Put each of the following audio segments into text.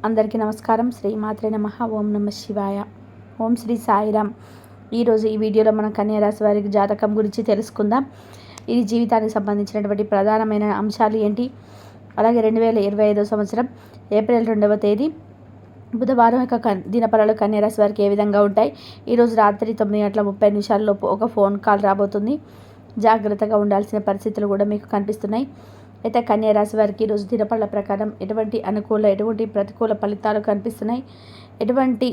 అందరికీ నమస్కారం. శ్రీ మాత్రే నమః. ఓం నమ శివాయ. ఓం శ్రీ సాయిరామ్. ఈరోజు ఈ వీడియోలో మనం కన్యా రాశి వారికి జాతకం గురించి తెలుసుకుందాం. ఇది జీవితానికి సంబంధించినటువంటి ప్రధానమైన అంశాలు ఏంటి, అలాగే 2025 సంవత్సరం ఏప్రిల్ 2వ తేదీ బుధవారం యొక్క దినఫలాలు కన్యా రాశి వారికి ఏ విధంగా ఉంటాయి. ఈరోజు రాత్రి 9:30 ఒక ఫోన్ కాల్ రాబోతుంది. జాగ్రత్తగా ఉండాల్సిన పరిస్థితులు కూడా మీకు కనిపిస్తున్నాయి. అయితే కన్యా రాశి వారికి ఈరోజు దినఫల ప్రకారం ఎటువంటి అనుకూల ఎటువంటి ప్రతికూల ఫలితాలు కనిపిస్తున్నాయి. ఎటువంటి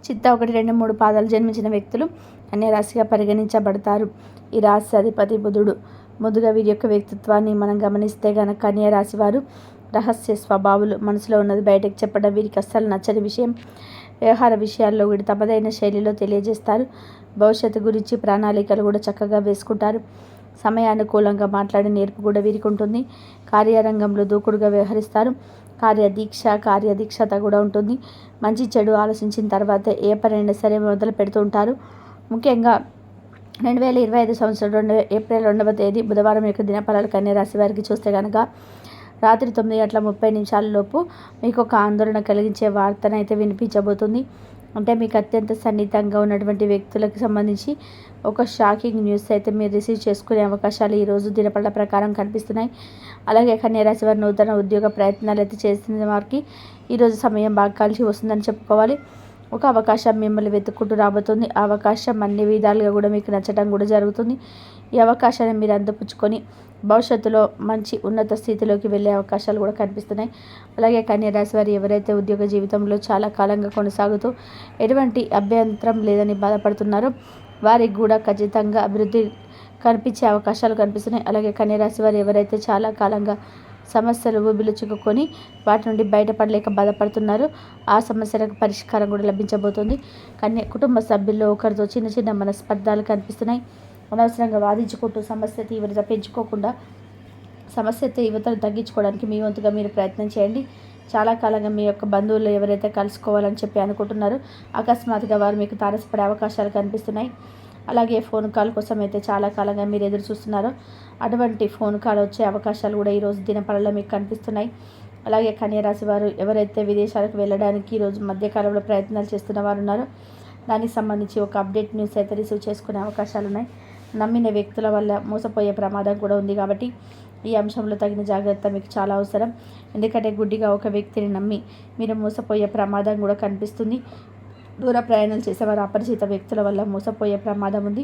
చిత్త 1, 2, 3 పాదాలు జన్మించిన వ్యక్తులు కన్యా రాశిగా పరిగణించబడతారు. ఈ రాశి అధిపతి బుధుడు. ముందుగా వీరి యొక్క వ్యక్తిత్వాన్ని మనం గమనిస్తే కనుక కన్యా రాశి వారు రహస్య స్వభావులు, మనసులో ఉన్నది బయటకు చెప్పడం వీరికి అస్సలు నచ్చని విషయం. వ్యవహార విషయాల్లో వీడు తమదైన శైలిలో తెలియజేస్తారు. భవిష్యత్తు గురించి ప్రణాళికలు కూడా చక్కగా వేసుకుంటారు. సమయానుకూలంగా మాట్లాడే నేర్పు కూడా వీరికి ఉంటుంది. కార్యరంగంలో దూకుడుగా వ్యవహరిస్తారు. కార్యదీక్షత కూడా ఉంటుంది. మంచి చెడు ఆలోచించిన తర్వాత ఏ పనైనా సరే మొదలు పెడుతూ ఉంటారు. ముఖ్యంగా 2025 సంవత్సరం ఏప్రిల్ 2వ తేదీ బుధవారం యొక్క దినఫలాలు కన్యా రాశి వారికి చూస్తే కనుక రాత్రి 9:30 మీకు ఒక ఆందోళన కలిగించే వార్తనైతే వినిపించబోతుంది. అంటే మీకు అత్యంత సన్నిహితంగా ఉన్నటువంటి వ్యక్తులకు సంబంధించి ఒక షాకింగ్ న్యూస్ అయితే మీరు రిసీవ్ చేసుకునే అవకాశాలు ఈరోజు దినఫల ప్రకారం కనిపిస్తున్నాయి. అలాగే కన్యా రాశి వారు నూతన ఉద్యోగ ప్రయత్నాలు అయితే చేసిన వారికి ఈరోజు సమయం బాగా కలిసి వస్తుందని చెప్పుకోవాలి. ఒక అవకాశం మిమ్మల్ని వెతుక్కుంటూ రాబోతుంది. ఆ అవకాశం అన్ని విధాలుగా కూడా మీకు నచ్చడం కూడా జరుగుతుంది. ఈ అవకాశాన్ని మీరు అందిపుచ్చుకొని భవిష్యత్తులో మంచి ఉన్నత స్థితిలోకి వెళ్ళే అవకాశాలు కూడా కనిపిస్తున్నాయి. అలాగే కన్యా రాశి వారు ఎవరైతే ఉద్యోగ జీవితంలో చాలా కాలంగా కొనసాగుతూ ఎటువంటి అభ్యంతరం లేదని బాధపడుతున్నారో వారికి కూడా ఖచ్చితంగా అభివృద్ధి కనిపించే అవకాశాలు కనిపిస్తున్నాయి. అలాగే కన్యా రాశి వారు ఎవరైతే చాలా కాలంగా సమస్యలు ఊబిలు చిక్కుకొని వాటి నుండి బయటపడలేక బాధపడుతున్నారో ఆ సమస్యలకు పరిష్కారం కూడా లభించబోతుంది. కుటుంబ సభ్యుల్లో ఒకరితో చిన్న చిన్న మనస్పర్ధాలు కనిపిస్తున్నాయి. అనవసరంగా వాదించుకుంటూ సమస్య తీవ్రత పెంచుకోకుండా సమస్య తీవ్రతను తగ్గించుకోవడానికి మీ వంతుగా మీరు ప్రయత్నం చేయండి. చాలా కాలంగా మీ యొక్క బంధువులు ఎవరైతే కలుసుకోవాలని చెప్పి అనుకుంటున్నారో అకస్మాత్తుగా వారు మీకు తారసపడే అవకాశాలు కనిపిస్తున్నాయి. అలాగే ఫోన్ కాల్ కోసం అయితే చాలా కాలంగా మీరు ఎదురు చూస్తున్నారో అటువంటి ఫోన్ కాల్ వచ్చే అవకాశాలు కూడా ఈరోజు దినఫలాల్లో మీకు కనిపిస్తున్నాయి. అలాగే కన్యా రాశి వారు ఎవరైతే విదేశాలకు వెళ్ళడానికి ఈరోజు మధ్యకాలంలో ప్రయత్నాలు చేస్తున్న వారు ఉన్నారో దానికి సంబంధించి ఒక అప్డేట్ న్యూస్ అయితే రిసీవ్ చేసుకునే అవకాశాలు ఉన్నాయి. నమ్మిన వ్యక్తుల వల్ల మోసపోయే ప్రమాదం కూడా ఉంది కాబట్టి ఈ అంశంలో తగిన జాగ్రత్త మీకు చాలా అవసరం. ఎందుకంటే గుడ్డిగా ఒక వ్యక్తిని నమ్మి మీరు మోసపోయే ప్రమాదం కూడా కనిపిస్తుంది. దూర ప్రయాణాలు చేసేవారు అపరిచిత వ్యక్తుల వల్ల మోసపోయే ప్రమాదం ఉంది.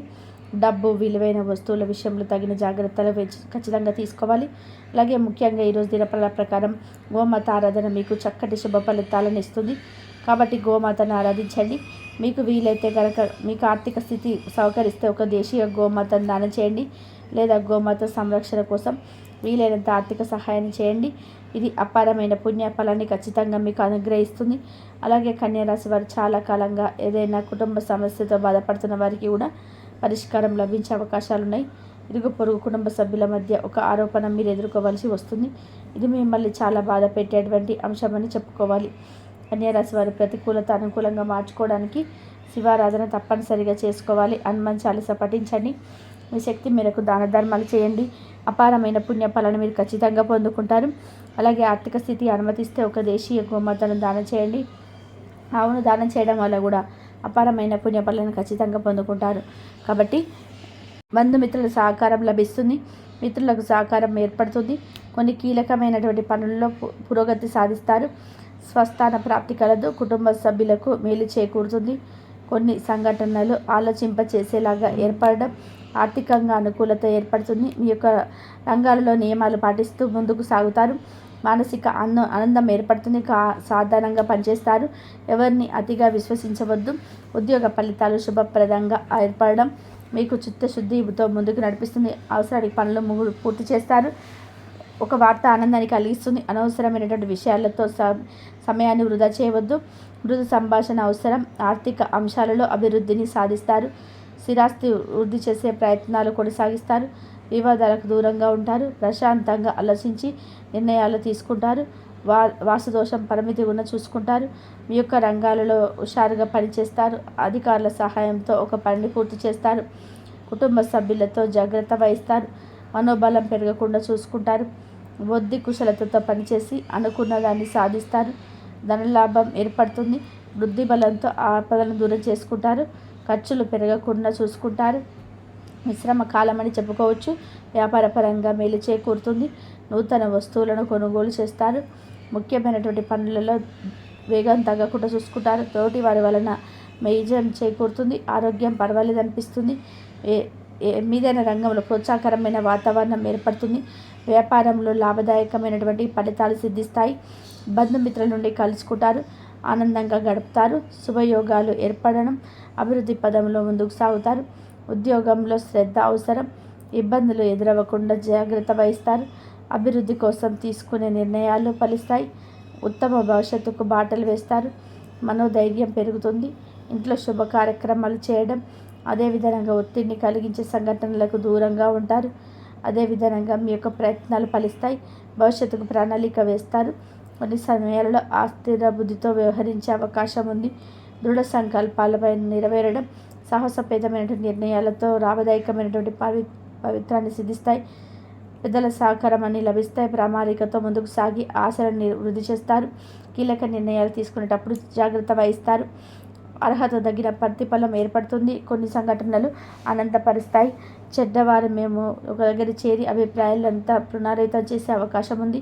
డబ్బు, విలువైన వస్తువుల విషయంలో తగిన జాగ్రత్తలు ఖచ్చితంగా తీసుకోవాలి. అలాగే ముఖ్యంగా ఈరోజు దినఫలాల ప్రకారం గోమాత ఆరాధన మీకు చక్కటి శుభ ఫలితాలను ఇస్తుంది. కాబట్టి గోమాతను ఆరాధించండి. మీకు వీలైతే కనుక మీకు ఆర్థిక స్థితి సహకరిస్తే ఒక దేశీయ గోమాతను దానం చేయండి, లేదా గోమాత సంరక్షణ కోసం వీలైనంత ఆర్థిక సహాయాన్ని చేయండి. ఇది అపారమైన పుణ్య ఫలాన్ని ఖచ్చితంగా మీకు అనుగ్రహిస్తుంది. అలాగే కన్యా రాశి వారు చాలా కాలంగా ఏదైనా కుటుంబ సమస్యతో బాధపడుతున్న వారికి కూడా పరిష్కారం లభించే అవకాశాలు ఉన్నాయి. ఇరుగు పొరుగు కుటుంబ సభ్యుల మధ్య ఒక ఆరోపణ మీరు ఎదుర్కోవాల్సి వస్తుంది. ఇది మిమ్మల్ని చాలా బాధ పెట్టేటువంటి అంశమని చెప్పుకోవాలి. కన్యా రాశి వారు ప్రతికూలత అనుకూలంగా మార్చుకోవడానికి శివారాధన తప్పనిసరిగా చేసుకోవాలి. హనుమాన్ చాలీసా పఠించండి. మీ శక్తి మేరకు దాన ధర్మాలు చేయండి. అపారమైన పుణ్య ఫలాన్ని మీరు ఖచ్చితంగా పొందుకుంటారు. అలాగే ఆర్థిక స్థితి అనుమతిస్తే ఒక దేశీయ గోమాతను దానం చేయండి. ఆవును దానం చేయడం వల్ల కూడా అపారమైన పుణ్య ఫలాన్ని ఖచ్చితంగా పొందుకుంటారు. కాబట్టి బంధుమిత్రుల సహకారం లభిస్తుంది. మిత్రులకు సహకారం ఏర్పడుతుంది. కొన్ని కీలకమైనటువంటి పనుల్లో పురోగతి సాధిస్తారు. స్వస్థాన ప్రాప్తి కలదు. కుటుంబ సభ్యులకు మేలు చేకూరుతుంది. కొన్ని సంఘటనలు ఆలోచింపచేసేలాగా ఏర్పడడం, ఆర్థికంగా అనుకూలత ఏర్పడుతుంది. మీ యొక్క రంగాలలో నియమాలు పాటిస్తూ ముందుకు సాగుతారు. మానసిక ఆనందం ఏర్పడుతుంది. సాధారణంగా పనిచేస్తారు. ఎవరిని అతిగా విశ్వసించవద్దు. ఉద్యోగ ఫలితాలు శుభప్రదంగా ఏర్పడడం మీకు చిత్తశుద్ధితో ముందుకు నడిపిస్తుంది. అవసరానికి పనులు పూర్తి చేస్తారు. ఒక వార్త ఆనందాన్ని కలిగిస్తుంది. అనవసరమైనటువంటి విషయాలతో సమయాన్ని వృధా చేయవద్దు. మృదు సంభాషణ అవసరం. ఆర్థిక అంశాలలో అభివృద్ధిని సాధిస్తారు. స్థిరాస్తి వృద్ధి చేసే ప్రయత్నాలు కొనసాగిస్తారు. వివాదాలకు దూరంగా ఉంటారు. ప్రశాంతంగా ఆలోచించి నిర్ణయాలు తీసుకుంటారు. వాస్తుదోషం పరిమితి ఉన్న చూసుకుంటారు. మీ యొక్క రంగాలలో హుషారుగా పనిచేస్తారు. అధికారుల సహాయంతో ఒక పనిని పూర్తి చేస్తారు. కుటుంబ సభ్యులతో జాగ్రత్త వహిస్తారు. మనోబలం పెరగకుండా చూసుకుంటారు. బుద్ధి కుశలతతో పనిచేసి అనుకున్న దాన్ని సాధిస్తారు. ధనలాభం ఏర్పడుతుంది. వృద్ధి బలంతో ఆపదలను దూరం చేసుకుంటారు. ఖర్చులు పెరగకుండా చూసుకుంటారు. మిశ్రమ కాలమని చెప్పుకోవచ్చు. వ్యాపారపరంగా మేలు చేకూరుతుంది. నూతన వస్తువులను కొనుగోలు చేస్తారు. ముఖ్యమైనటువంటి పనులలో వేగం తగ్గకుండా చూసుకుంటారు. తోటి వారి వలన మేజం చేకూరుతుంది. ఆరోగ్యం పర్వాలేదనిపిస్తుంది. మీదైన రంగంలో ప్రోత్సాహకరమైన వాతావరణం ఏర్పడుతుంది. వ్యాపారంలో లాభదాయకమైనటువంటి ఫలితాలు సిద్ధిస్తాయి. బంధుమిత్రుల నుండి కలుసుకుంటారు. ఆనందంగా గడుపుతారు. శుభయోగాలు ఏర్పడడం, అభివృద్ధి పదంలో ముందుకు సాగుతారు. ఉద్యోగంలో శ్రద్ధ అవసరం. ఇబ్బందులు ఎదురవ్వకుండా జాగ్రత్త వహిస్తారు. అభివృద్ధి కోసం తీసుకునే నిర్ణయాలు ఫలిస్తాయి. ఉత్తమ భవిష్యత్తుకు బాటలు వేస్తారు. మనోధైర్యం పెరుగుతుంది. ఇంట్లో శుభ కార్యక్రమాలు చేయడం, అదేవిధంగా ఒత్తిడిని కలిగించే సంఘటనలకు దూరంగా ఉంటారు. అదేవిధంగా మీ యొక్క ప్రయత్నాలు ఫలిస్తాయి. భవిష్యత్తుకు ప్రణాళిక వేస్తారు. కొన్ని సమయాలలో ఆస్థిర బుద్ధితో వ్యవహరించే అవకాశం ఉంది. దృఢ సంకల్పాలపై నెరవేరడం, సాహసపేతమైనటువంటి నిర్ణయాలతో లాభదాయకమైనటువంటి పవిత్రాన్ని సిద్ధిస్తాయి. పెద్దల సహకారం అన్ని లభిస్తాయి. ప్రామాణికతో ముందుకు సాగి ఆశలను వృద్ధి చేస్తారు. కీలక నిర్ణయాలు తీసుకునేటప్పుడు జాగ్రత్త వహిస్తారు. అర్హత తగిన ప్రతిఫలం ఏర్పడుతుంది. కొన్ని సంఘటనలు అనంతపరుస్తాయి. చెడ్డవారు మేము ఒక దగ్గర చేరి అభిప్రాయాలంతా పునరావృతం చేసే అవకాశం ఉంది.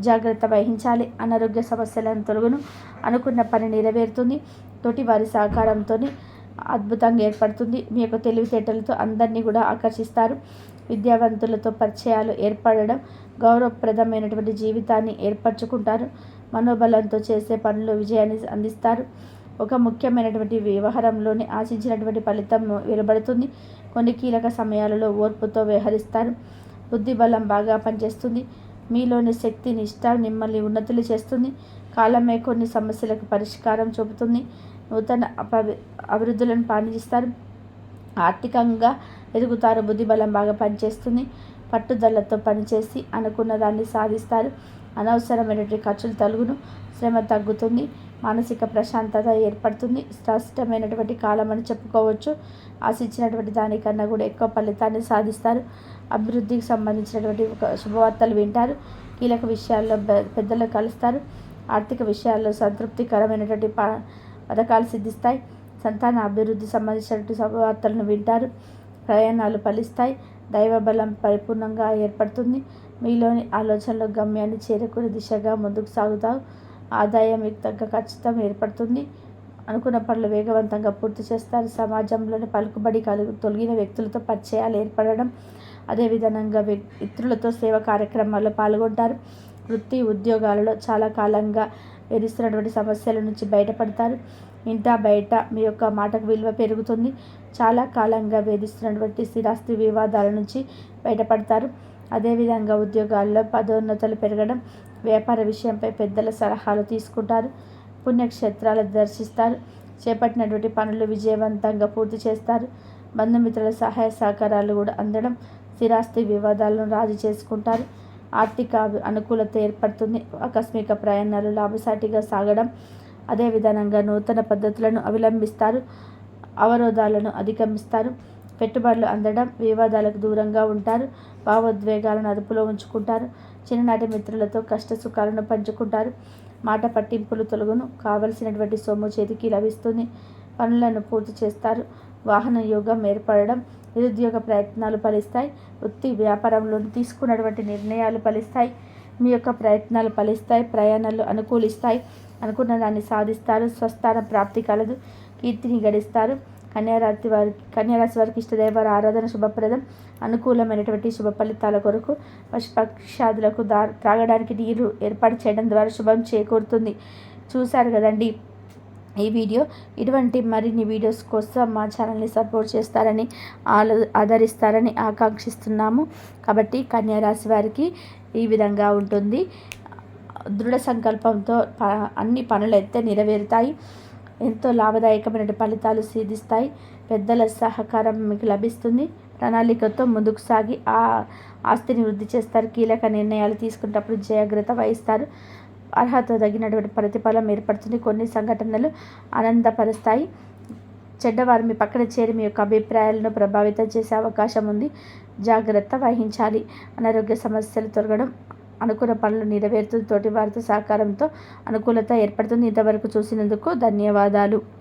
జాగ్రత్త వహించాలి. అనారోగ్య సమస్యలను తొలగును. అనుకున్న పని నెరవేరుతుంది. తోటి వారి సహకారంతో అద్భుతంగా ఏర్పడుతుంది. మీ యొక్క తెలివితేటలతో అందరినీ కూడా ఆకర్షిస్తారు. విద్యావంతులతో పరిచయాలు ఏర్పడడం, గౌరవప్రదమైనటువంటి జీవితాన్ని ఏర్పరచుకుంటారు. మనోబలంతో చేసే పనులు విజయాన్ని అందిస్తారు. ఒక ముఖ్యమైనటువంటి వ్యవహారంలోని ఆశించినటువంటి ఫలితం వెలువడుతుంది. కొన్ని కీలక సమయాలలో ఓర్పుతో వ్యవహరిస్తారు. బుద్ధి బలం బాగా పనిచేస్తుంది. మీలోని శక్తి నిష్ఠ మిమ్మల్ని ఉన్నతులు చేస్తుంది. కాలమే కొన్ని సమస్యలకు పరిష్కారం చూపుతుంది. నూతన అభివృద్ధులను పాటిస్తారు. ఆర్థికంగా ఎదుగుతారు. బుద్ధి బలం బాగా పనిచేస్తుంది. పట్టుదలతో పనిచేసి అనుకున్న దాన్ని సాధిస్తారు. అనవసరమైనటువంటి ఖర్చులు తొలగును. శ్రమ తగ్గుతుంది. మానసిక ప్రశాంతత ఏర్పడుతుంది. స్పష్టమైనటువంటి కాలం అని చెప్పుకోవచ్చు. ఆశించినటువంటి దానికన్నా కూడా ఎక్కువ ఫలితాన్ని సాధిస్తారు. అభివృద్ధికి సంబంధించినటువంటి ఒక శుభవార్తలు వింటారు. కీలక విషయాల్లో పెద్దలు కలుస్తారు. ఆర్థిక విషయాల్లో సంతృప్తికరమైనటువంటి పథకాలు సిద్ధిస్తాయి. సంతాన అభివృద్ధి సంబంధించినటువంటి శుభవార్తలను వింటారు. ప్రయాణాలు ఫలిస్తాయి. దైవబలం పరిపూర్ణంగా ఏర్పడుతుంది. మీలోని ఆలోచనలు గమ్యాన్ని చేరుకునే దిశగా ముందుకు సాగుతారు. ఆదాయం మీకు తగ్గ ఖచ్చితం ఏర్పడుతుంది. అనుకున్న పనులు వేగవంతంగా పూర్తి చేస్తారు. సమాజంలోని పలుకుబడి తొలగిన వ్యక్తులతో పరిచయాలు ఏర్పడడం, అదేవిధంగా ఇతరులతో సేవా కార్యక్రమాల్లో పాల్గొంటారు. వృత్తి ఉద్యోగాలలో చాలా కాలంగా వేధిస్తున్నటువంటి సమస్యల నుంచి బయటపడతారు. ఇంటా బయట మీ యొక్క మాటకు విలువ పెరుగుతుంది. చాలా కాలంగా వేధిస్తున్నటువంటి స్థిరాస్తి వివాదాల నుంచి బయటపడతారు. అదేవిధంగా ఉద్యోగాల్లో పదోన్నతులు పెరగడం, వ్యాపార విషయంపై పెద్దల సలహాలు తీసుకుంటారు. పుణ్యక్షేత్రాలు దర్శిస్తారు. చేపట్టినటువంటి పనులు విజయవంతంగా పూర్తి చేస్తారు. బంధుమిత్రుల సహాయ సహకారాలు కూడా అందడం, స్థిరాస్తి వివాదాలను రాజీ చేసుకుంటారు. ఆర్థిక అనుకూలత ఏర్పడుతుంది. ఆకస్మిక ప్రయాణాలు లాభసాటిగా సాగడం, అదేవిధంగా నూతన పద్ధతులను అవలంబిస్తారు. అవరోధాలను అధిగమిస్తారు. పెట్టుబడులు అందడం, వివాదాలకు దూరంగా ఉంటారు. భావోద్వేగాలను అదుపులో ఉంచుకుంటారు. చిన్ననాటి మిత్రులతో కష్ట సుఖాలను పంచుకుంటారు. మాట పట్టింపులు తొలగును. కావలసినటువంటి సొమ్ము చేతికి లభిస్తుంది. పనులను పూర్తి చేస్తారు. వాహన యోగం ఏర్పడడం, నిరుద్యోగ ప్రయత్నాలు ఫలిస్తాయి. వృత్తి వ్యాపారంలో తీసుకున్నటువంటి నిర్ణయాలు ఫలిస్తాయి. మీ యొక్క ప్రయత్నాలు ఫలిస్తాయి. ప్రయాణాలు అనుకూలిస్తాయి. అనుకున్న దాన్ని సాధిస్తారు. స్వస్థాన ప్రాప్తి కలదు. కీర్తిని గడిస్తారు. కన్యారాశి వారికి ఇష్టదైవాల ఆరాధన శుభప్రదం. అనుకూలమైనటువంటి శుభ ఫలితాల కొరకు పశుపక్షాదులకు త్రాగడానికి నీరు ఏర్పాటు చేయడం ద్వారా శుభం చేకూరుతుంది. చూశారు కదండి ఈ వీడియో. ఇటువంటి మరిన్ని వీడియోస్ కోసం మా ఛానల్ని సపోర్ట్ చేస్తారని ఆదరిస్తారని ఆకాంక్షిస్తున్నాము. కాబట్టి కన్యారాశి వారికి ఈ విధంగా ఉంటుంది. దృఢ సంకల్పంతో అన్ని పనులైతే నెరవేరుతాయి. ఎంతో లాభదాయకమైన ఫలితాలు సిద్ధిస్తాయి. పెద్దల సహకారం మీకు లభిస్తుంది. ప్రణాళికతో ముందుకు సాగి ఆ ఆస్తిని వృద్ధి చేస్తారు. కీలక నిర్ణయాలు తీసుకునేటప్పుడు జాగ్రత్త వహిస్తారు. అర్హత తగినటువంటి ప్రతిఫలం ఏర్పడుతుంది. కొన్ని సంఘటనలు ఆనందపరుస్తాయి. చెడ్డవారు మీ పక్కన చేరి మీ యొక్క అభిప్రాయాలను ప్రభావితం చేసే అవకాశం ఉంది. జాగ్రత్త వహించాలి. అనారోగ్య సమస్యలు తొలగడం, అనుకున్న పనులు నెరవేరుతూ తోటి వారితో సహకారంతో అనుకూలత ఏర్పడుతుంది. ఇంతవరకు చూసినందుకు ధన్యవాదాలు.